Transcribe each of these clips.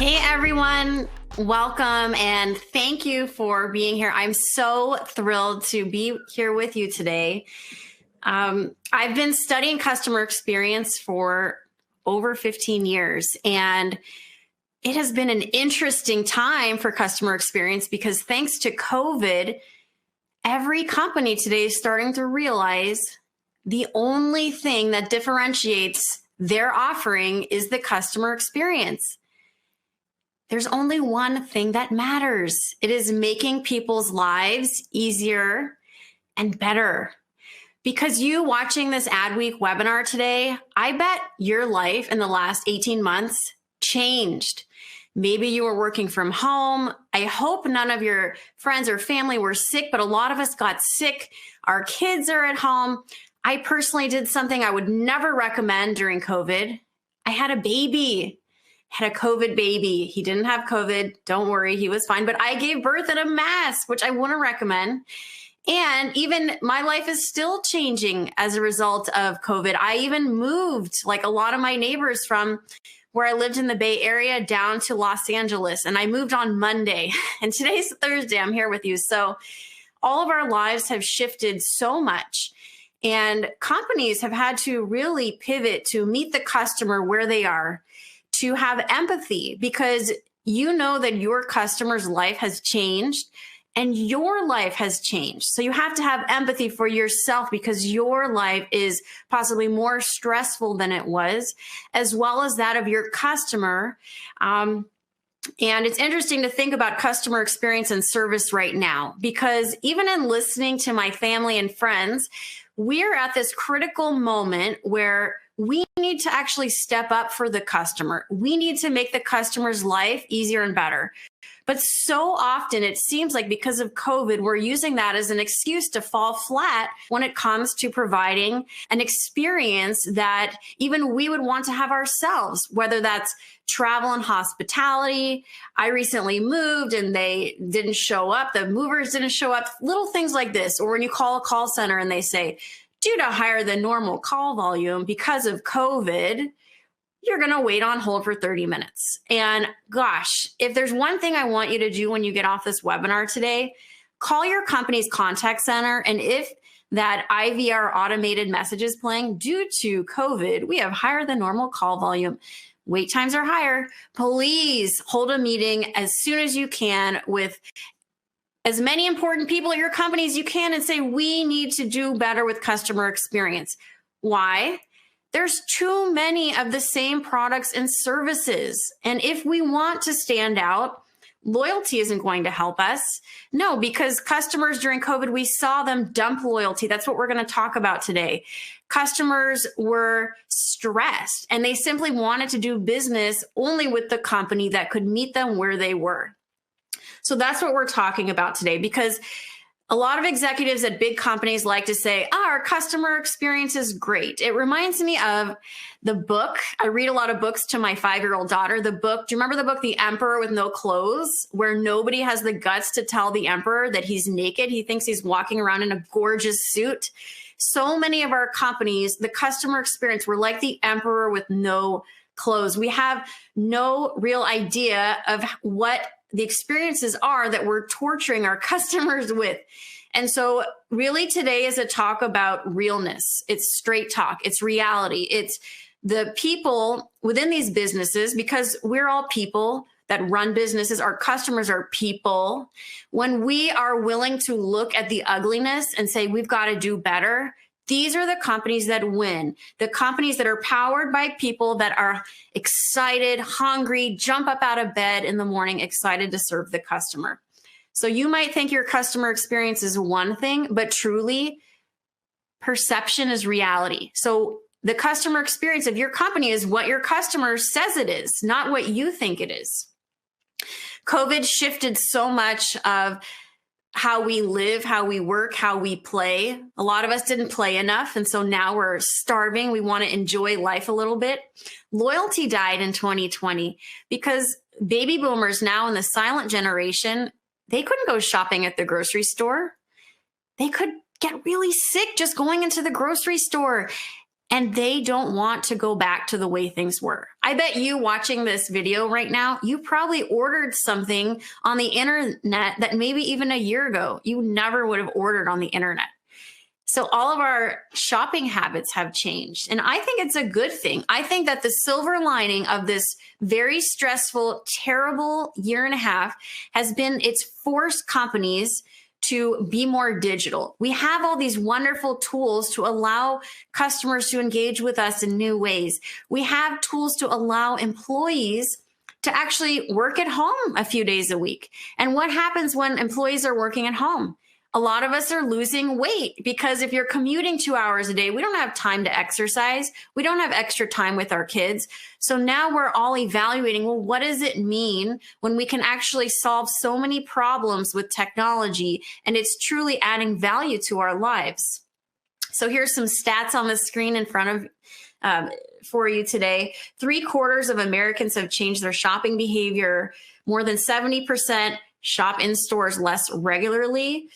Hey everyone, welcome and thank you for being here. I'm so thrilled to be here with you today. I've been studying customer experience for over 15 years, and it has been an interesting time for customer experience because thanks to COVID, every company today is starting to realize the only thing that differentiates their offering is the customer experience. There's only one thing that matters. It is making people's lives easier and better. Because you watching this Adweek webinar today, I bet your life in the last 18 months changed. Maybe you were working from home. I hope none of your friends or family were sick, but a lot of us got sick. Our kids are at home. I personally did something I would never recommend during COVID. I had a baby. Had a COVID baby. He didn't have COVID. Don't worry, he was fine. But I gave birth in a mask, which I wouldn't recommend. And even my life is still changing as a result of COVID. I even moved, like a lot of my neighbors, from where I lived in the Bay Area down to Los Angeles. And I moved on Monday. And today's Thursday. I'm here with you. So all of our lives have shifted so much. And companies have had to really pivot to meet the customer where they are, to have empathy, because you know that your customer's life has changed and your life has changed. So you have to have empathy for yourself because your life is possibly more stressful than it was, as well as that of your customer. And it's interesting to think about customer experience and service right now, because even in listening to my family and friends, we're at this critical moment where we need to actually step up for the customer. We need to make the customer's life easier and better. But so often it seems like because of COVID, we're using that as an excuse to fall flat when it comes to providing an experience that even we would want to have ourselves, whether that's travel and hospitality. I recently moved and they didn't show up. The movers didn't show up. Little things like this. Or when you call a call center and they say, due to higher than normal call volume because of COVID, you're going to wait on hold for 30 minutes. And gosh, if there's one thing I want you to do when you get off this webinar today, call your company's contact center. And if that IVR automated message is playing due to COVID, we have higher than normal call volume. Wait times are higher. Please hold a meeting as soon as you can with as many important people at your company as you can and say, we need to do better with customer experience. Why? There's too many of the same products and services. And if we want to stand out, loyalty isn't going to help us. No, because customers during COVID, we saw them dump loyalty. That's what we're going to talk about today. Customers were stressed and they simply wanted to do business only with the company that could meet them where they were. So that's what we're talking about today, because a lot of executives at big companies like to say, our customer experience is great. It reminds me of the book. I read a lot of books to my 5-year-old daughter. The book, do you remember the book, The Emperor with No Clothes, where nobody has the guts to tell the emperor that he's naked? He thinks he's walking around in a gorgeous suit. So many of our companies, the customer experience, we're like the emperor with no clothes. We have no real idea of what the experiences are that we're torturing our customers with. And so really today is a talk about realness. It's straight talk. It's reality. It's the people within these businesses, because we're all people that run businesses. Our customers are people. When we are willing to look at the ugliness and say, we've got to do better, these are the companies that win, the companies that are powered by people that are excited, hungry, jump up out of bed in the morning, excited to serve the customer. So you might think your customer experience is one thing, but truly perception is reality. So the customer experience of your company is what your customer says it is, not what you think it is. COVID shifted so much of how we live, how we work, how we play. A lot of us didn't play enough. And so now we're starving. We want to enjoy life a little bit. Loyalty died in 2020 because baby boomers now in the silent generation, they couldn't go shopping at the grocery store. They could get really sick just going into the grocery store. and they don't want to go back to the way things were. I bet you watching this video right now, you probably ordered something on the internet that maybe even a year ago you never would have ordered on the internet. So all of our shopping habits have changed. And I think it's a good thing. I think that the silver lining of this very stressful, terrible year and a half has been it's forced companies to be more digital. We have all these wonderful tools to allow customers to engage with us in new ways. We have tools to allow employees to actually work at home a few days a week. And what happens when employees are working at home? A lot of us are losing weight because if you're commuting 2 hours a day, we don't have time to exercise. We don't have extra time with our kids. So now we're all evaluating, well, what does it mean when we can actually solve so many problems with technology and it's truly adding value to our lives? So here's some stats on the screen in front of for you today. 3/4 of Americans have changed their shopping behavior. More than 70% shop in stores less regularly.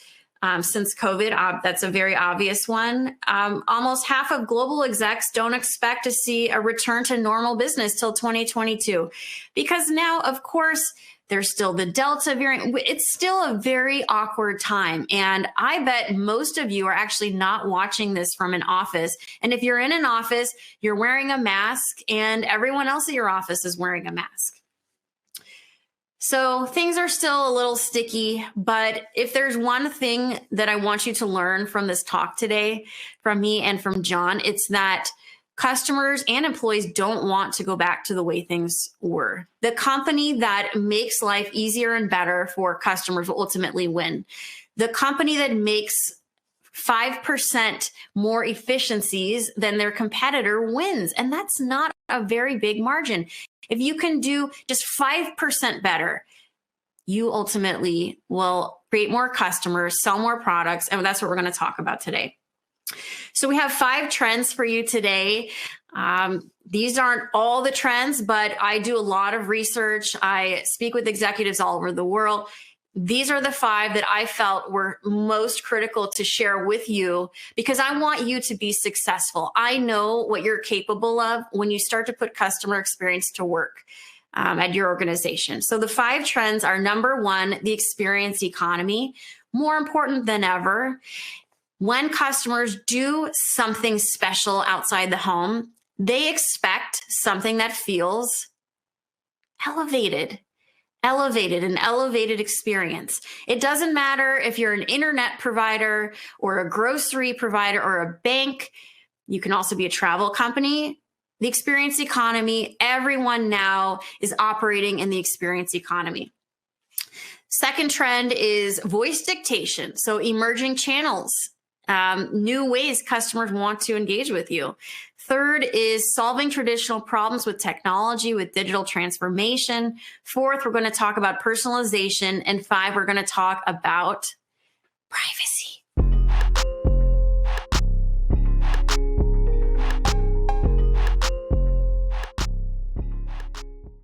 Since COVID, that's a very obvious one. Almost half of global execs don't expect to see a return to normal business till 2022. Because now, of course, there's still the Delta variant. It's still a very awkward time. And I bet most of you are actually not watching this from an office. And if you're in an office, you're wearing a mask and everyone else at your office is wearing a mask. So things are still a little sticky, but if there's one thing that I want you to learn from this talk today, from me and from John, it's that customers and employees don't want to go back to the way things were. The company that makes life easier and better for customers will ultimately win. The company that makes 5% more efficiencies than their competitor wins. And that's not a very big margin. If you can do just 5% better, you ultimately will create more customers, sell more products, and that's what we're going to talk about today. So we have 5 trends for you today. These aren't all the trends, but I do a lot of research. I speak with executives all over the world. These are the 5 that I felt were most critical to share with you because I want you to be successful. I know what you're capable of when you start to put customer experience to work at your organization. So the 5 trends are: number 1, the experience economy, more important than ever. When customers do something special outside the home, they expect something that feels elevated. An elevated experience. It doesn't matter if you're an internet provider or a grocery provider or a bank. You can also be a travel company. The experience economy, everyone now is operating in the experience economy. Second trend is voice dictation. So emerging channels, new ways customers want to engage with you. Third is solving traditional problems with technology, with digital transformation. Fourth, we're going to talk about personalization. And 5, we're going to talk about privacy.